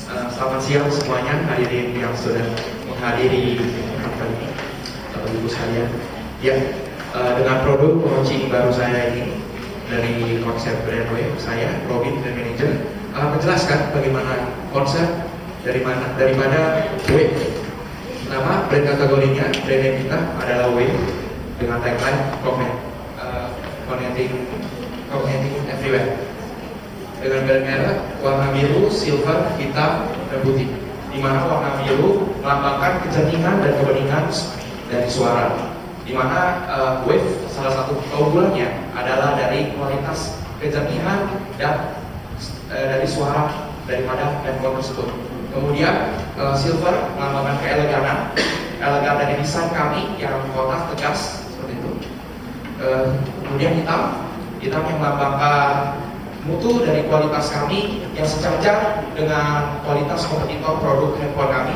Selamat siang semuanya, hadirin yang sudah menghadiri kali ini, Bapak Ibu sekalian. Ya, dengan produk launching baru saya ini dari konsep brand web saya, Robin dan manager, akan menjelaskan bagaimana konsep daripada web. Nama brand kategorinya, brand name kita adalah web dengan tagline connecting everywhere. Dengan brand merek warna biru, silver, hitam, dan putih. Di mana warna biru melambangkan kejernihan dan kebeningan dari suara. Di mana wave salah satu keunggulannya adalah dari kualitas kejernihan dan dari suara daripada handphone tersebut. Kemudian silver melambangkan keeleganan, elegan dari desain kami yang kotak tegas seperti itu. Kemudian hitam yang melambangkan mutu dari kualitas kami yang sejajar dengan kualitas kompetitor produk handphone kami,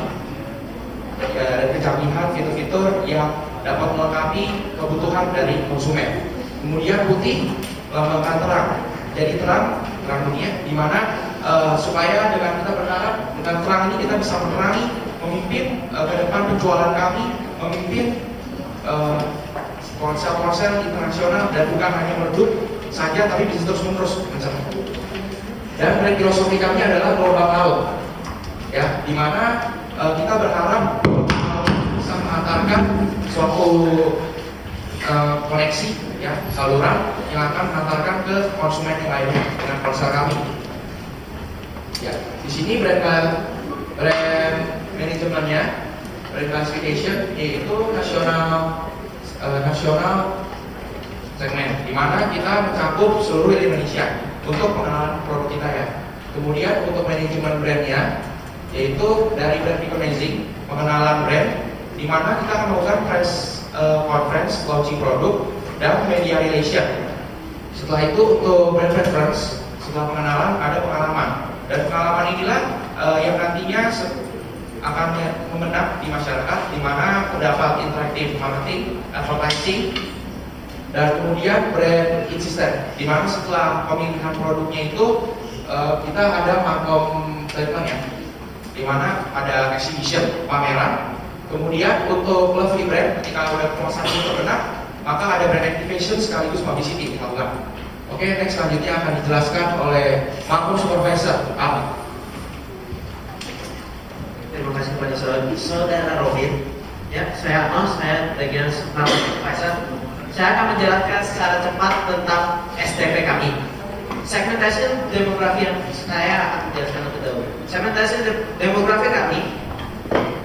dan kecanggihan fitur-fitur yang dapat melengkapi kebutuhan dari konsumen. Kemudian putih melambangkan terang, jadi terang dunia, dimana supaya dengan kita berharap dengan terang ini kita bisa menerangi, memimpin ke depan penjualan kami, memimpin ponsel-ponsel internasional dan bukan hanya meredup saja, tapi bisa terus-menerus mencapai. Dan brand filosofi kami adalah gelombang laut, ya, dimana kita berharap bisa mengantarkan suatu koneksi, ya, saluran yang akan mengantarkan ke konsumen yang lainnya dengan ponsel kami. Ya, di sini brand manajemennya, brand classification yaitu nasional segmen, di mana kita mencakup seluruh Indonesia untuk pengenalan produk kita, ya. Kemudian untuk manajemen brandnya yaitu dari brand recognizing, pengenalan brand, di mana kita akan melakukan press conference, launching produk, dan media relation. Setelah itu untuk brand preference, setelah pengenalan ada pengalaman, dan pengalaman inilah yang nantinya akan membenak di masyarakat, di mana terdapat interactive marketing, advertising, dan kemudian brand insisten, di mana setelah pemilihan produknya itu kita ada markom statement, ya, di mana ada exhibition, pameran. Kemudian untuk lovely brand, ketika udah pemesan itu terbenak, maka ada brand activation sekaligus publicity dilakukan. Oke, next selanjutnya akan dijelaskan oleh markom supervisor Ali. Terima kasih kepada saudara Robin. Ya, saya bagian markom supervisor. Saya akan menjelaskan secara cepat tentang STP kami. Segmentasi demografi yang saya akan menjelaskan lebih dahulu. Segmentasi demografi kami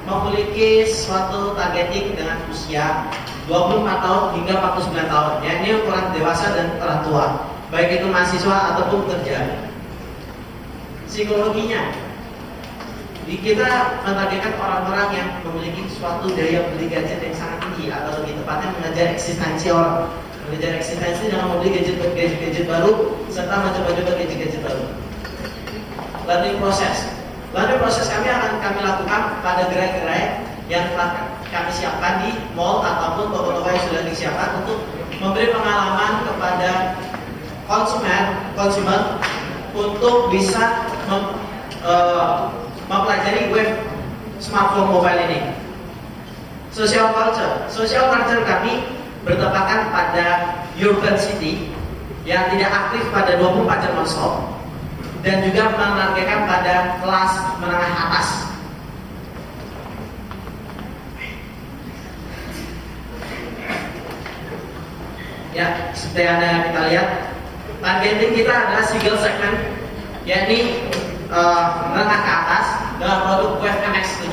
memiliki suatu targeting dengan usia 24 tahun hingga 49 tahun. Ya, ini ukuran dewasa dan orang tua, baik itu mahasiswa ataupun pekerja. Psikologinya, kita menargetkan orang-orang yang memiliki suatu daya beli gadget yang sangat tinggi, atau lebih tepatnya mengejar eksistensi orang, mengejar eksistensi dengan membeli gadget baru serta mencoba-coba gadget baru. Learning proses kami akan kami lakukan pada gerai-gerai yang telah kami siapkan di mall ataupun toko-toko yang sudah disiapkan untuk memberi pengalaman kepada konsumen untuk bisa mempelajari web smartphone mobile ini. Social culture kami bertempatkan pada urban city yang tidak aktif pada 24 jam non-stop dan juga menargetkan pada kelas menengah atas. Ya, seperti yang kita lihat, targeting kita adalah single segment, yakni menengah ke atas dengan produk web MX7.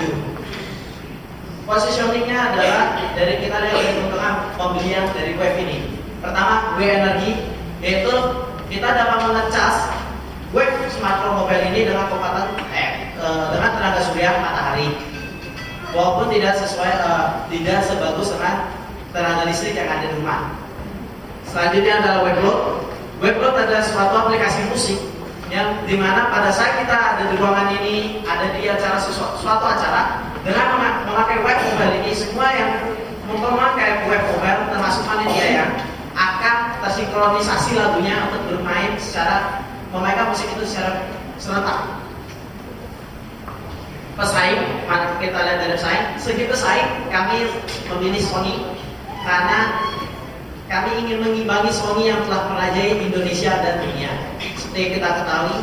Positioningnya adalah dari kita lihat dari keuntungan pembelian dari web ini. Pertama, W Energy, yaitu kita dapat mengecas web smartphone mobile ini dengan kecepatan dengan tenaga surya matahari, walaupun tidak sebagus dengan tenaga listrik yang ada di rumah. Selanjutnya adalah Webload. Webload adalah suatu aplikasi musik yang dimana pada saat kita ada di ruangan ini, ada di acara suatu acara, dengan memakai web mobile ini, semua yang memakai web mobile termasuk panitia ya akan tersinkronisasi lagunya untuk bermain secara memainkan musik itu secara serentak. pesaing, kita lihat dari pesaing. Segi pesaing, kami memilih Sony karena kami ingin mengimbangi Sony yang telah merajai Indonesia dan dunia. Seperti yang kita ketahui,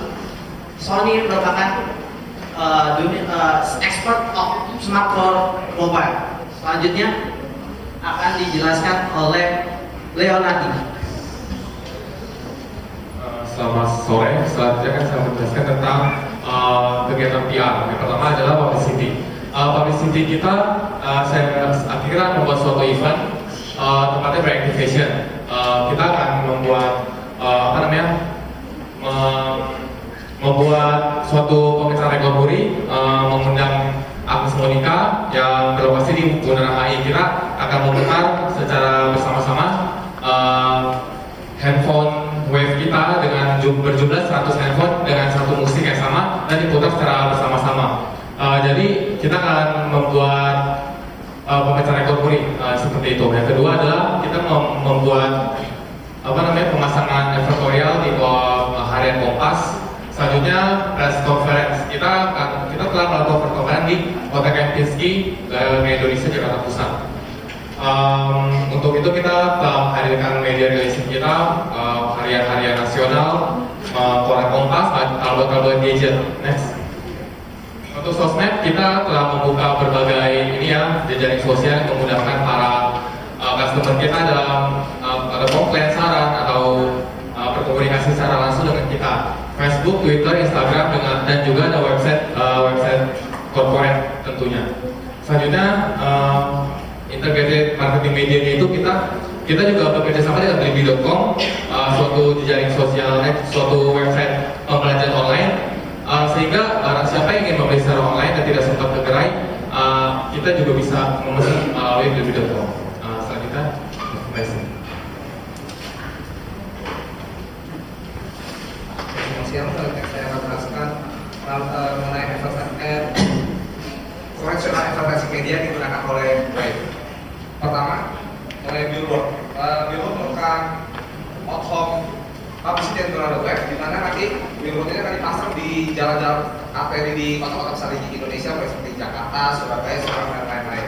Sony merupakan expert of smartphone mobile. Selanjutnya akan dijelaskan oleh Leonardi. Selamat sore. Selanjutnya kan saya menjelaskan tentang kegiatan PR. Yang pertama adalah publicity. Publicity kita, saya akhirnya membuat suatu event, tempatnya Brandivation. Kita akan membuat membuat suatu pemeriksaan regulatory, mengundang Agnes Monica yang berlokasi di Bundaran HI. Kita akan memutar secara bersama-sama handphone wave kita dengan berjumlah 100 handphone dengan satu musik yang sama dan diputar secara bersama-sama. Jadi kita akan membuat pemeriksaan regulatory seperti itu. Yang kedua adalah kita membuat pemasangan advertorial di harian Kompas. Selanjutnya press conference kita telah melakukan press conference di Hotel Kempinski, Indonesia, Jakarta Pusat. Untuk itu kita telah menghadirkan media relation kita, harian-harian nasional, koran Kompas, tabloid gadget. Next. Untuk sosmed kita telah membuka berbagai jejaring sosial yang memudahkan para customer kita dalam ada komplain, saran atau berkomunikasi secara langsung dengan kita. Facebook, Twitter, Instagram dan juga ada website corporate tentunya. Selanjutnya integrated marketing media itu kita juga bekerja sama dengan Blibli.com, suatu jejaring sosial, suatu website pembelajaran online, sehingga barang siapa yang ingin membeli secara online dan tidak sempat ke gerai, kita juga bisa memesan melalui Blibli.com. Selanjutnya, Saya akan menjelaskan mengenai konvensional advertising media yang digunakan oleh Wave. Pertama, oleh billboard. Billboard merupakan out-home publicity yang digunakan oleh Wave, di mana nanti billboard ini akan dipasang di jalan-jalan arteri di kota-kota besar di Indonesia, seperti Jakarta, Surabaya, Semarang, dan lain-lain.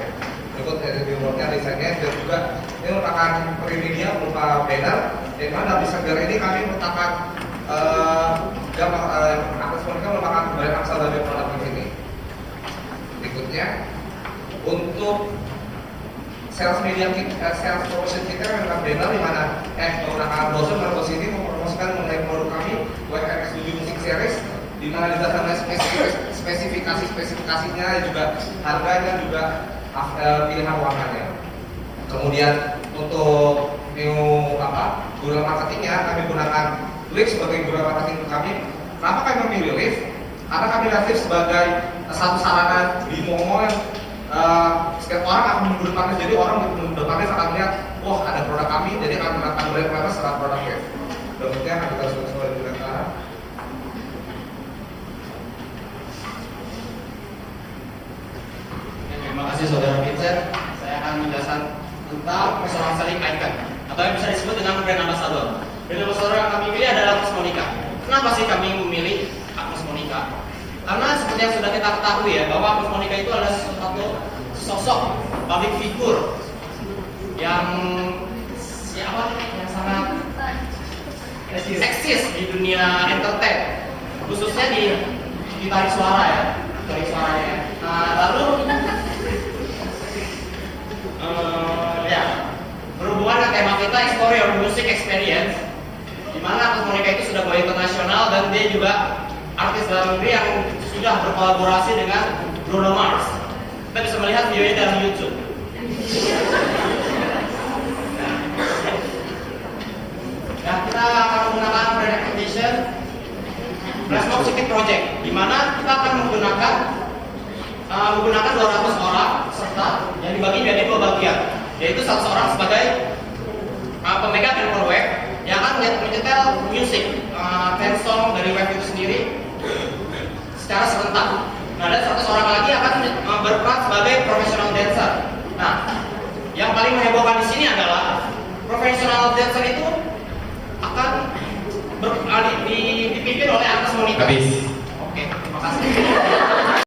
Berikut dari billboardnya desainnya, dan juga ini merupakan print media berupa banner, di mana di banner ini kami meletakkan Agnes Monica merupakan brand ambassador dari produk ini. Berikutnya, untuk sales media sales promotion kita menggunakan banner di mana menggunakan browser ini mempromosikan mengenai produk kami WMX 7 Music Series, di mana dijelaskan spesifikasinya dan juga harganya dan juga pilihan warnanya. Kemudian untuk guna marketingnya kami gunakan Lift sebagai guna marketing kami. Kenapa kami memilih Lift? Karena kami lihat Lift sebagai satu sarana di mall yang setiap orang akan menggunakannya. Jadi orang menggunakannya akan melihat, wah ada produk kami, jadi akan menggunakan brand mereka secara produk Lift. Berikutnya akan kita sesuai dengan cara. Terima kasih Saudara Vincent. Saya akan menjelaskan tentang persoalan saling kaitkan atau yang bisa disebut dengan brand ambassador. Brand ambassador yang kami pilih adalah Agnes Monica. Kenapa sih kami memilih Agnes Monica? Karena seperti yang sudah kita ketahui ya, bahwa Agnes Monica itu adalah suatu sosok public figure yang sangat eksis di dunia entertain, khususnya di tarik suara ya, tarik suaranya. Lalu berhubungan dengan tema kita Explore Your Music Experience, di mana Agnes Monica itu sudah go internasional dan dia juga artis dalam negeri yang sudah berkolaborasi dengan Bruno Mars. Kita bisa melihat videonya dalam YouTube. Nah, kita akan menggunakan brand activation Flashmob Circuit Project, di mana kita akan menggunakan 200 orang peserta yang dibagi menjadi 2 bagian, yaitu 1 orang sebagai pemegang handphone web yang akan menyetel musik theme song dari web itu sendiri secara serentak. Nah, dan 100 orang lagi akan berperan sebagai professional dancer. Nah, yang paling menghebohkan di sini adalah professional dancer itu akan dipimpin oleh Agnes Monica. Habis. Oke, terima kasih.